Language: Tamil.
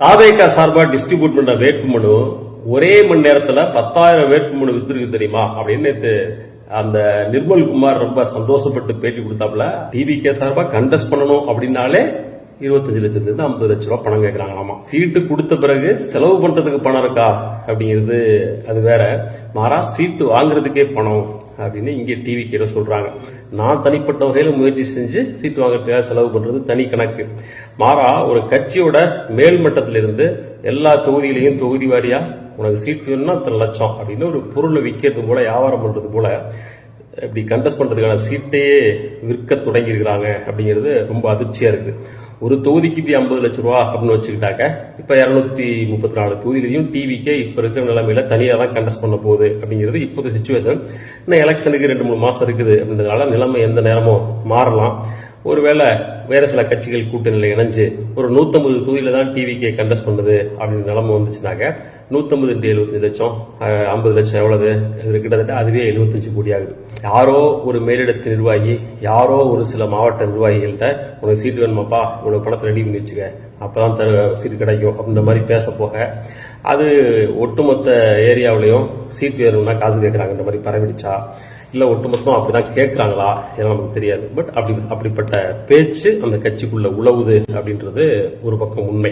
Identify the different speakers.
Speaker 1: தாவேகா சார்பா டிஸ்ட்ரிபியூட் பண்ண வேட்புமனு ஒரே மணி நேரத்துல 10,000 வேட்புமனு வித்திருக்கு தெரியுமா அப்படின்னு நேத்து அந்த நிர்மல் குமார் ரொம்ப சந்தோஷப்பட்டு பேட்டி கொடுத்தாப்புல. டிவிகே சார்பா கண்டெஸ்ட் பண்ணணும் அப்படின்னாலே 25 லட்சத்துல 50 லட்சம் ரூபாய் பணம் கேட்கறாங்களாமா. சீட்டு கொடுத்த பிறகு செலவு பண்றதுக்கு பணம் இருக்கா அப்படிங்கிறது அது வேற. மாறா சீட்டு வாங்குறதுக்கே பணம் அப்படின்னு இங்கே டிவிகே சொல்றாங்க. நான் தனிப்பட்ட வகையில முயற்சி செஞ்சு சீட்டு வாங்குறதுக்காக செலவு பண்றது தனி கணக்கு. மாறா ஒரு கட்சியோட மேல் மட்டத்திலிருந்து எல்லா தொகுதியிலையும் தொகுதி வாரியா உனக்கு சீட்டு வேணும்னா இத்தனை லட்சம் அப்படின்னு ஒரு பொருளை விற்கிறது போல, வியாபாரம் பண்றது போல இப்படி கண்டெஸ்ட் பண்றதுக்கான சீட்டையே விற்க தொடங்கி இருக்கிறாங்க அப்படிங்கிறது ரொம்ப அதிர்ச்சியா இருக்கு. ஒரு தொகுதிக்கு இப்படி 50 லட்சம் ரூபா அப்படின்னு வச்சுக்கிட்டாக்க இப்ப 234 தொகுதியிலையும் டிவிக்கே இப்ப இருக்கிற நிலைமையில தனியா தான் கண்டெஸ்ட் பண்ண போகுது அப்படிங்கிறது இப்போது சிச்சுவேஷன். இன்னும் எலெக்ஷனுக்கு 2-3 மாசம் இருக்குது அப்படின்றதுனால நிலைமை எந்த நேரமும் மாறலாம். ஒருவேளை வேற சில கட்சிகள் கூட்டணியில இணைஞ்சு ஒரு 150 தொகுதியில தான் டிவிக்கே கண்டெஸ்ட் பண்ணுது அப்படின்னு நிலைமை வந்துச்சுனாக்க 150 × 75 லட்சம் 50 லட்சம் எவ்வளவு கிட்டத்தட்ட அதுவே 75 கோடி ஆகுது. யாரோ ஒரு மேலிடத்து நிர்வாகி யாரோ ஒரு சில மாவட்ட நிர்வாகிகள்கிட்ட உனக்கு சீட்டு வேணுமாப்பா இவ்வளவு பணத்தை ரெடி பண்ணி வச்சுக்க அப்பதான் சீட்டு கிடைக்கும் அப்படின்ற மாதிரி பேச போக அது ஒட்டுமொத்த ஏரியாவிலையும் சீட் வேணும்னா காசு கேட்கறாங்கன்ற மாதிரி பரவிடுச்சா இல்ல ஒட்டுமொத்தம் அப்படிதான் கேட்கறாங்களா இதெல்லாம் நமக்கு தெரியாது. பட் அப்படிப்பட்ட பேச்சு அந்த கட்சிக்குள்ள உழவுது அப்படின்றது ஒரு பக்கம் உண்மை.